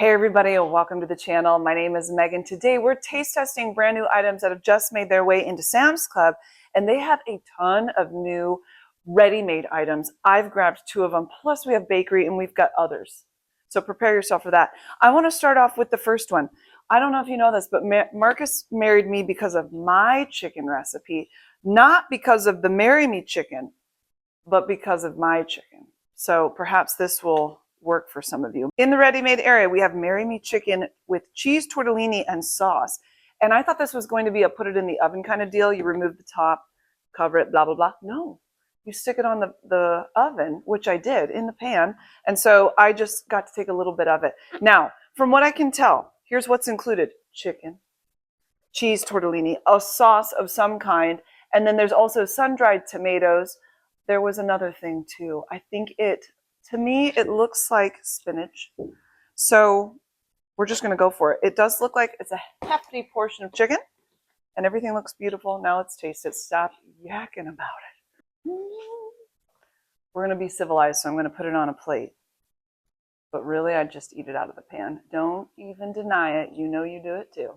Hey everybody, and welcome to the channel. My name is Megan. Today we're taste testing brand new items that have just made their way into Sam's Club, and they have a ton of new ready-made items. I've grabbed 2 of them, plus we have bakery and we've got others. So prepare yourself for that. I want to start off with the first one. I don't know if you know this, but Marcus married me because of my chicken recipe, not because of the Marry Me chicken, but because of my chicken. So perhaps this will work for some of you. In the ready-made area, we have Marry Me chicken with cheese, tortellini, and sauce. And I thought this was going to be a put it in the oven kind of deal. You remove the top, cover it, blah, blah, blah. No, you stick it on the oven, which I did in the pan. And so I just got to take a little bit of it. Now, from what I can tell, here's what's included. Chicken, cheese, tortellini, a sauce of some kind, and then there's also sun-dried tomatoes. There was another thing too. I think to me, it looks like spinach. So we're just going to go for it. It does look like it's a hefty portion of chicken, and everything looks beautiful. Now let's taste it. Stop yakking about it. We're going to be civilized, so I'm going to put it on a plate. But really, I'd just eat it out of the pan. Don't even deny it. You know you do it too.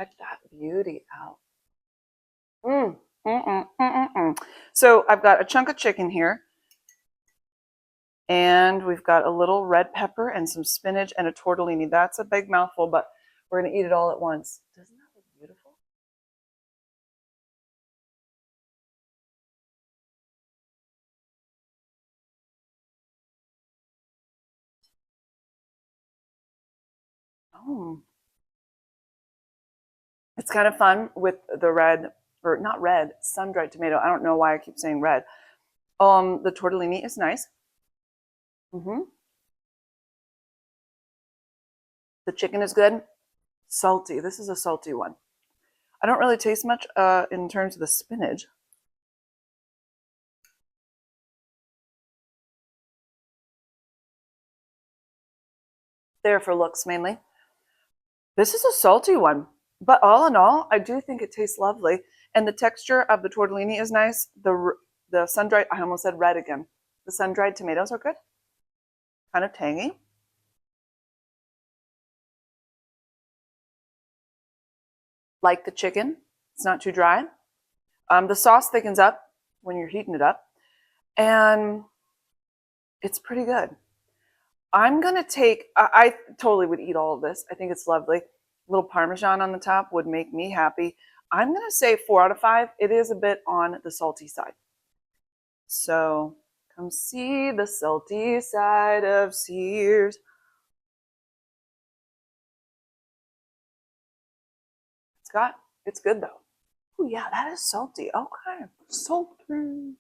Check that beauty out. So I've got a chunk of chicken here. And we've got a little red pepper and some spinach and a tortellini. That's a big mouthful, but we're going to eat it all at once. Doesn't that look beautiful? Oh. It's kind of fun with the red, or not red, sun-dried tomato. I don't know why I keep saying red. The tortellini is nice. The chicken is good. Salty. This is a salty one. I don't really taste much in terms of the spinach. There for looks mainly. This is a salty one, but all in all, I do think it tastes lovely. And the texture of the tortellini is nice. The sun-dried, I almost said red again. The sun-dried tomatoes are good. Kind of tangy. Like the chicken, it's not too dry. The sauce thickens up when you're heating it up, and it's pretty good. I'm gonna take, I totally would eat all of this. I think it's lovely. A little Parmesan on the top would make me happy. I'm gonna say 4 out of 5. It is a bit on the salty side. So come see the salty side of Sears. It's good though. Oh yeah, that is salty. Okay, salty.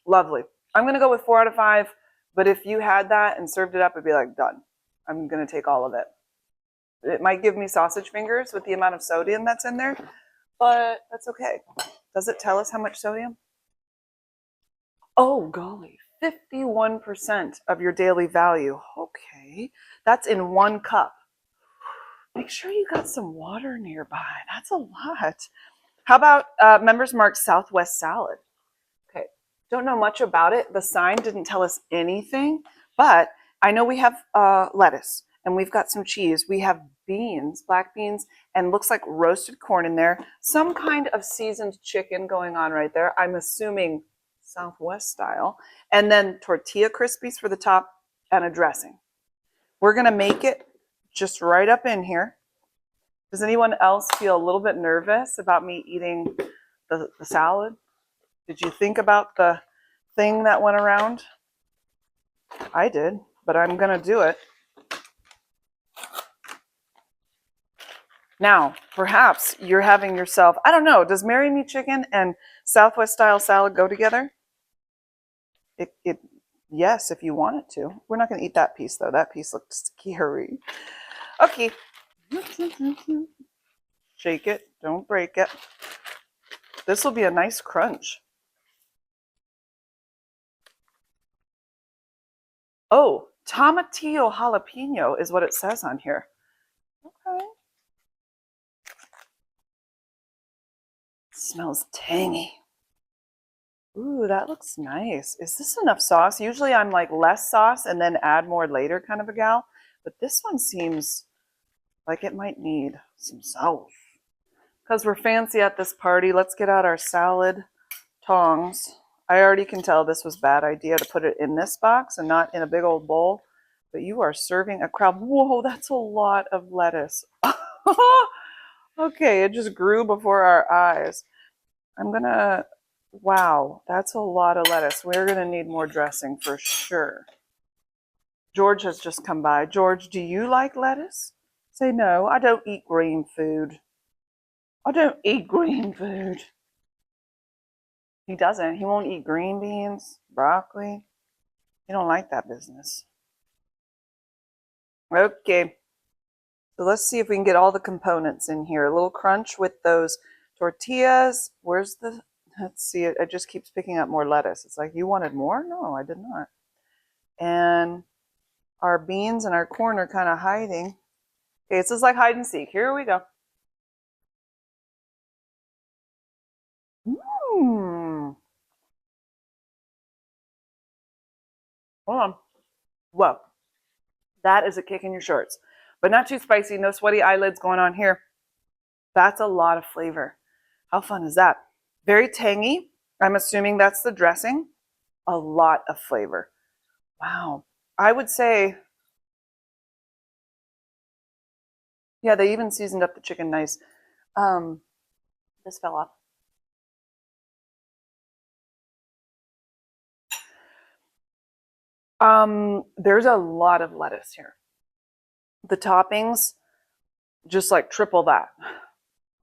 Lovely. I'm gonna go with 4 out of 5, but if you had that and served it up, I'd be like, done. I'm gonna take all of it. It might give me sausage fingers with the amount of sodium that's in there, but that's okay. Does it tell us how much sodium? Oh, golly, 51% of your daily value. Okay, that's in 1 cup. Make sure you got some water nearby. That's a lot. How about Members Mark Southwest salad? Okay, don't know much about it. The sign didn't tell us anything, but I know we have lettuce and we've got some cheese. We have beans, black beans, and looks like roasted corn in there. Some kind of seasoned chicken going on right there. I'm assuming Southwest style. And then tortilla crispies for the top and a dressing. We're going to make it just right up in here. Does anyone else feel a little bit nervous about me eating the salad? Did you think about the thing that went around? I did, but I'm going to do it. Now, perhaps you're having yourself, I don't know, does Marry Me chicken and Southwest style salad go together? Yes, if you want it to. We're not going to eat that piece though. That piece looked scary. Okay. Shake it, don't break it. This will be a nice crunch. Oh, tomatillo jalapeno is what it says on here. Okay. Smells tangy. Ooh, that looks nice. Is this enough sauce? Usually I'm like less sauce and then add more later kind of a gal. but this one seems like it might need some salt. Because we're fancy at this party, let's get out our salad tongs. I already can tell this was a bad idea to put it in this box and not in a big old bowl. But you are serving a crowd. Whoa, that's a lot of lettuce. Okay, it just grew before our eyes. Wow, that's a lot of lettuce. We're gonna need more dressing for sure. George has just come by. George, do you like lettuce? Say no, I don't eat green food. I don't eat green food. He doesn't. He won't eat green beans, broccoli. He don't like that business. Okay. So let's see if we can get all the components in here. A little crunch with those tortillas. Let's see, it just keeps picking up more lettuce. It's like, you wanted more? No, I did not. And our beans and our corn are kind of hiding. Okay, this is like hide and seek. Here we go. Mmm. Hold on. Whoa. That is a kick in your shorts. But not too spicy, no sweaty eyelids going on here. That's a lot of flavor. How fun is that? Very tangy. I'm assuming that's the dressing. A lot of flavor. Wow. I would say, yeah, they even seasoned up the chicken nice. This fell off. There's a lot of lettuce here. The toppings, just like triple that.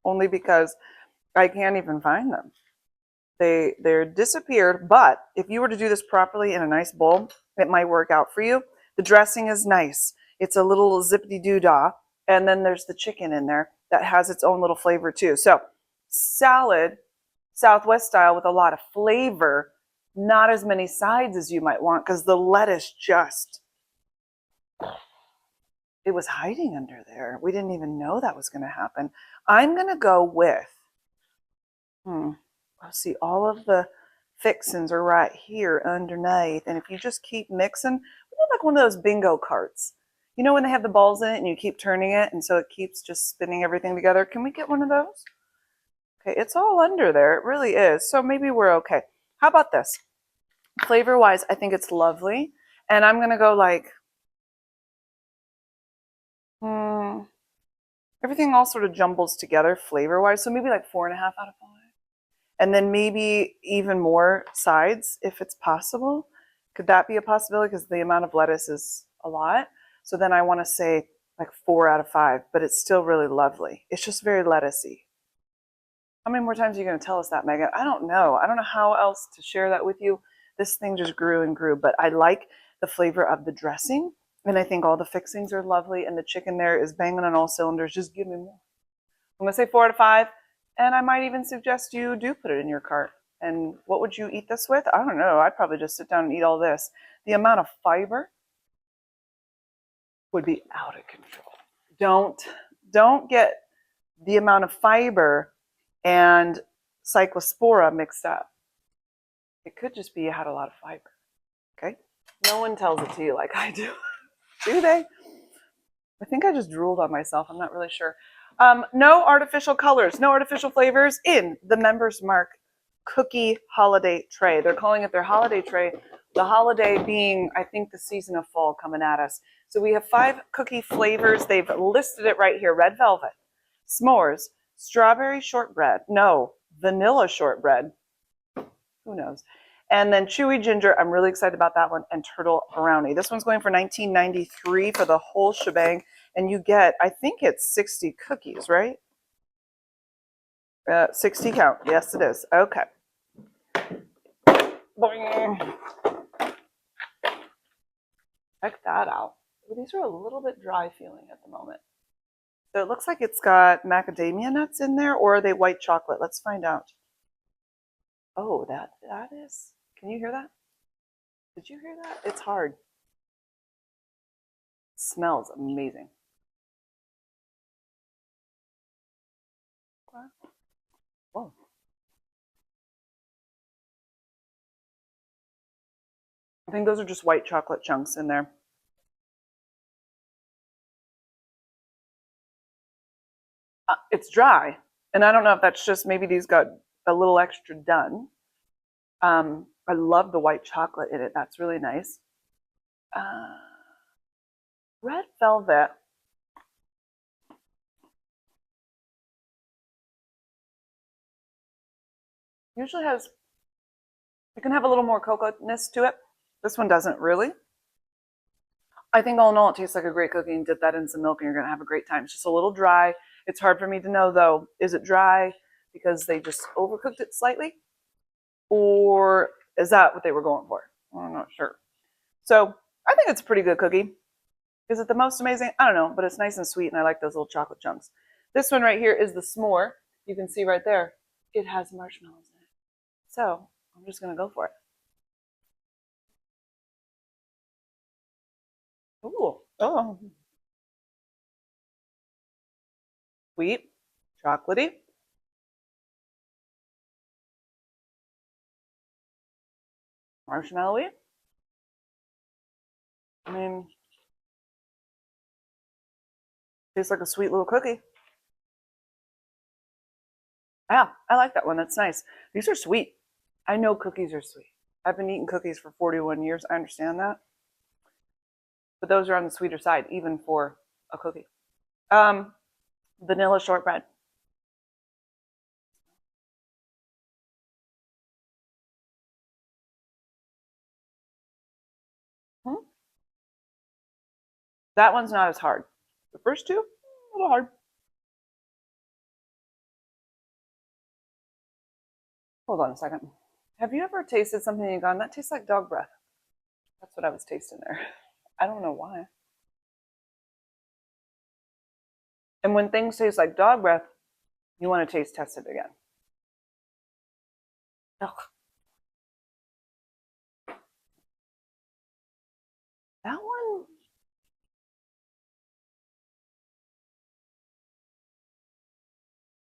Only because I can't even find them. They're disappeared, but if you were to do this properly in a nice bowl, it might work out for you. The dressing is nice. It's a little zippity-doo-dah. And then there's the chicken in there that has its own little flavor too. So salad, Southwest style with a lot of flavor, not as many sides as you might want because the lettuce just, it was hiding under there. We didn't even know that was going to happen. I'm going to go with, see, all of the fixins are right here underneath. And if you just keep mixing, like one of those bingo carts. You know when they have the balls in it and you keep turning it and so it keeps just spinning everything together? Can we get one of those? Okay, it's all under there. It really is. So maybe we're okay. How about this? Flavor-wise, I think it's lovely. And I'm going to go like, everything all sort of jumbles together flavor-wise. So maybe like 4.5 out of 5. And then maybe even more sides if it's possible. Could that be a possibility? Because the amount of lettuce is a lot. So then I want to say like 4 out of 5, but it's still really lovely. It's just very lettucey. How many more times are you going to tell us that, Megan? I don't know. I don't know how else to share that with you. This thing just grew and grew, but I like the flavor of the dressing. And I think all the fixings are lovely. And the chicken there is banging on all cylinders. Just give me more. I'm going to say 4 out of 5. And I might even suggest you do put it in your cart. And what would you eat this with? I don't know. I'd probably just sit down and eat all this. The amount of fiber would be out of control. Don't get the amount of fiber and cyclospora mixed up. It could just be you had a lot of fiber. Okay? No one tells it to you like I do. Do they? I think I just drooled on myself. I'm not really sure. No artificial colors, no artificial flavors in the Members Mark cookie holiday tray. They're calling it their holiday tray. The holiday being, I think, the season of fall coming at us. So we have 5 cookie flavors. They've listed it right here. Red velvet, s'mores, strawberry shortbread. No, vanilla shortbread. Who knows? And then chewy ginger. I'm really excited about that one. And turtle brownie. This one's going for $19.93 for the whole shebang. And you get, I think it's 60 cookies, right? 60 count. Yes, it is. Okay. Boing. Check that out. These are a little bit dry feeling at the moment. So it looks like it's got macadamia nuts in there, or are they white chocolate? Let's find out. Oh, that is. Can you hear that? Did you hear that? It's hard. It smells amazing. Whoa. I think those are just white chocolate chunks in there. It's dry. And I don't know if that's just maybe these got a little extra done. I love the white chocolate in it. That's really nice. Uh, red velvet. Usually has, it can have a little more cocoaness to it. This one doesn't really. I think all in all, it tastes like a great cookie, and dip that in some milk and you're going to have a great time. It's just a little dry. It's hard for me to know though, is it dry because they just overcooked it slightly? Or is that what they were going for? I'm not sure. So I think it's a pretty good cookie. Is it the most amazing? I don't know, but it's nice and sweet and I like those little chocolate chunks. This one right here is the s'more. You can see right there, it has marshmallows in it. So I'm just going to go for it. Ooh, oh, sweet, chocolatey, marshmallowy. I mean, tastes like a sweet little cookie. Yeah, I like that one. That's nice. These are sweet. I know cookies are sweet. I've been eating cookies for 41 years. I understand that. But those are on the sweeter side, even for a cookie. Vanilla shortbread. Hmm? That one's not as hard. The first two, a little hard. Hold on a second. Have you ever tasted something and gone, that tastes like dog breath? That's what I was tasting there. I don't know why. And when things taste like dog breath, you want to taste test it again. Ugh. That one,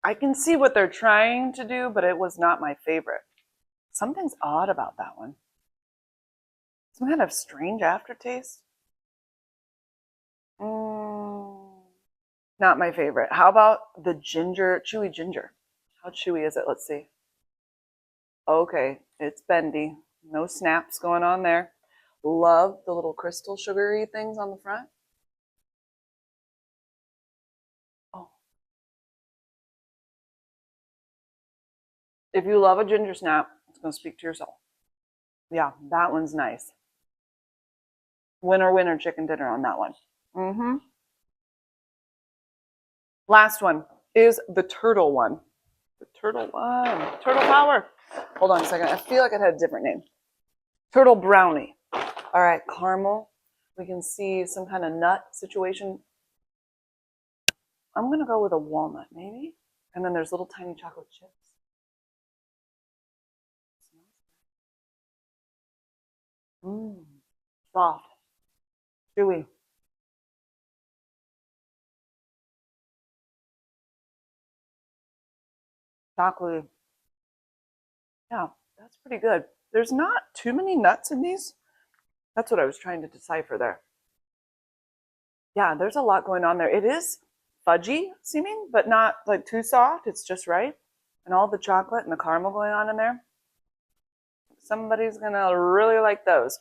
I can see what they're trying to do, but it was not my favorite. Something's odd about that one. Some kind of strange aftertaste. Mm, not my favorite. How about the ginger, chewy ginger? How chewy is it? Let's see. Okay, it's bendy. No snaps going on there. Love the little crystal sugary things on the front. Oh, if you love a ginger snap, it's going to speak to your soul. Yeah, that one's nice. Winner, winner, chicken dinner on that one. Mm-hmm. Last one is the turtle one. The turtle one. Turtle power. Hold on a second. I feel like it had a different name. Turtle brownie. All right, caramel. We can see some kind of nut situation. I'm going to go with a walnut, maybe. And then there's little tiny chocolate chips. Mmm. Soft. Chewy. Chocolatey. Yeah, that's pretty good. There's not too many nuts in these. That's what I was trying to decipher there. Yeah, there's a lot going on there. It is fudgy seeming, but not like too soft. It's just right. And all the chocolate and the caramel going on in there. Somebody's going to really like those.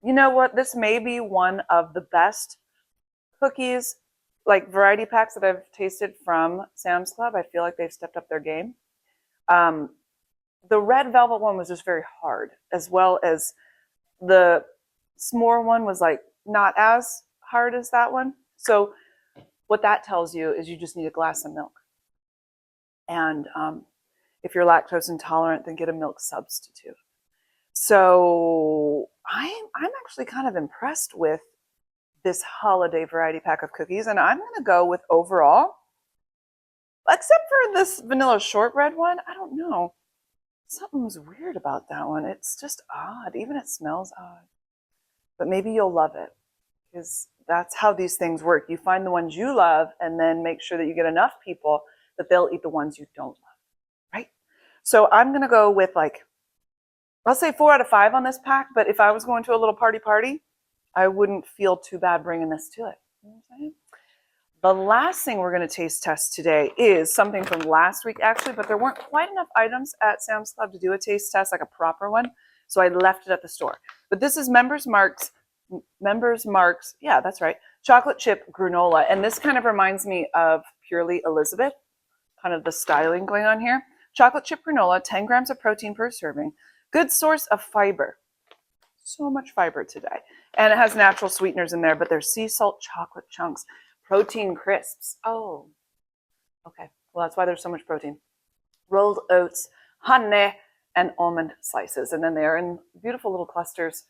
You know what? This may be one of the best cookies, like variety packs that I've tasted from Sam's Club. I feel like they've stepped up their game. Um, the red velvet one was just very hard, as well as the s'more one was like not as hard as that one. So what that tells you is you just need a glass of milk. And if you're lactose intolerant, then get a milk substitute. So I'm actually kind of impressed with this holiday variety pack of cookies, and I'm going to go with overall, except for this vanilla shortbread one, I don't know. Something was weird about that one. It's just odd. Even it smells odd. But maybe you'll love it, because that's how these things work. You find the ones you love and then make sure that you get enough people that they'll eat the ones you don't love, right? So I'm going to go with like, I'll say 4 out of 5 on this pack, but if I was going to a little party, I wouldn't feel too bad bringing this to it. You know what I'm saying? The last thing we're going to taste test today is something from last week, actually, but there weren't quite enough items at Sam's Club to do a taste test, like a proper one, so I left it at the store. But this is Members Mark's, yeah, that's right, chocolate chip granola, and this kind of reminds me of Purely Elizabeth, kind of the styling going on here. Chocolate chip granola, 10 grams of protein per serving, good source of fiber. So much fiber today. And it has natural sweeteners in there, but there's sea salt chocolate chunks, protein crisps. Oh, okay. Well, that's why there's so much protein. Rolled oats, honey, and almond slices. And then they're in beautiful little clusters.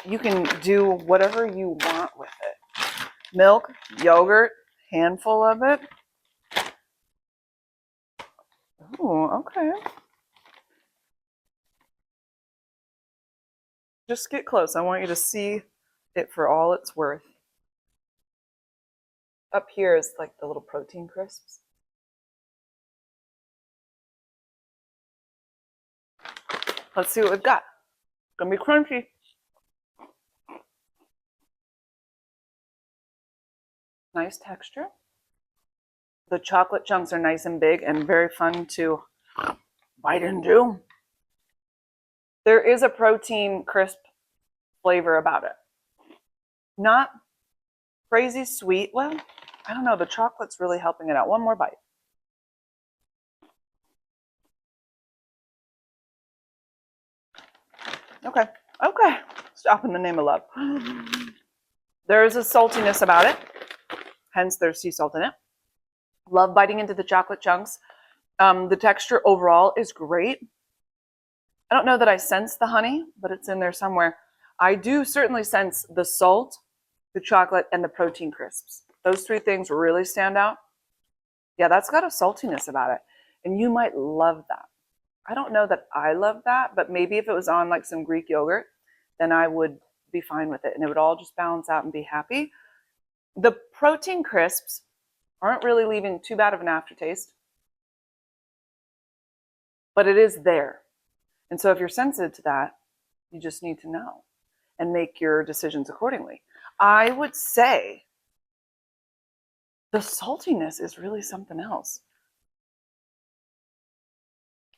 You can do whatever you want with it. Milk, yogurt, handful of it. Oh, okay. Just get close. I want you to see it for all it's worth. Up here is like the little protein crisps. Let's see what we've got. It's gonna be crunchy. Nice texture. The chocolate chunks are nice and big and very fun to bite into. There is a protein crisp flavor about it. Not crazy sweet. Well, I don't know. The chocolate's really helping it out. One more bite. Okay. Okay. Stop in the name of love. There is a saltiness about it. Hence, there's sea salt in it. Love biting into the chocolate chunks. The texture overall is great. I don't know that I sense the honey, but it's in there somewhere. I do certainly sense the salt, the chocolate, and the protein crisps. Those three things really stand out. Yeah, that's got a saltiness about it. And you might love that. I don't know that I love that, but maybe if it was on like some Greek yogurt, then I would be fine with it. And it would all just balance out and be happy. The protein crisps aren't really leaving too bad of an aftertaste, but it is there. And so if you're sensitive to that, you just need to know and make your decisions accordingly. I would say the saltiness is really something else.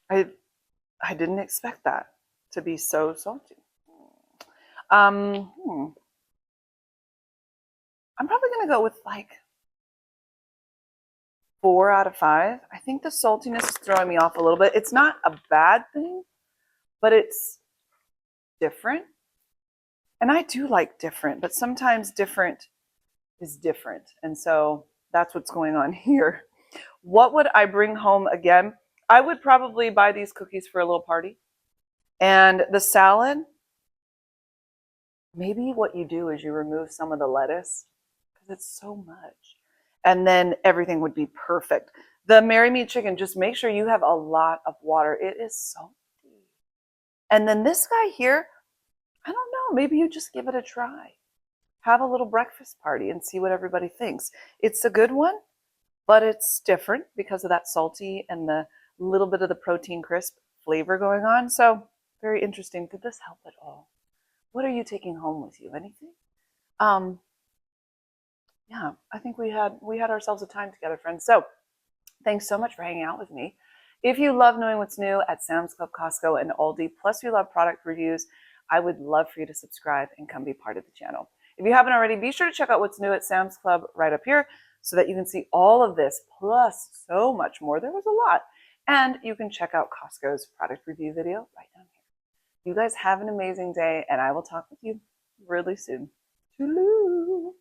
I didn't expect that to be so salty. I'm probably going to go with like 4 out of 5. I think the saltiness is throwing me off a little bit. It's not a bad thing, but it's different. And I do like different, but sometimes different is different. And so that's what's going on here. What would I bring home again? I would probably buy these cookies for a little party. And the salad, maybe what you do is you remove some of the lettuce because it's so much. And then everything would be perfect. The Marry Me chicken, just make sure you have a lot of water. It is salty. And then this guy here, I don't know, maybe you just give it a try. Have a little breakfast party and see what everybody thinks. It's a good one, but it's different because of that salty and the little bit of the protein crisp flavor going on. So very interesting. Did this help at all? What are you taking home with you? Anything? Yeah, I think we had ourselves a time together, friends. So thanks so much for hanging out with me. If you love knowing what's new at Sam's Club, Costco, and Aldi, plus you love product reviews, I would love for you to subscribe and come be part of the channel. If you haven't already, be sure to check out what's new at Sam's Club right up here so that you can see all of this, plus so much more. There was a lot. And you can check out Costco's product review video right down here. You guys have an amazing day, and I will talk with you really soon. Toodaloo.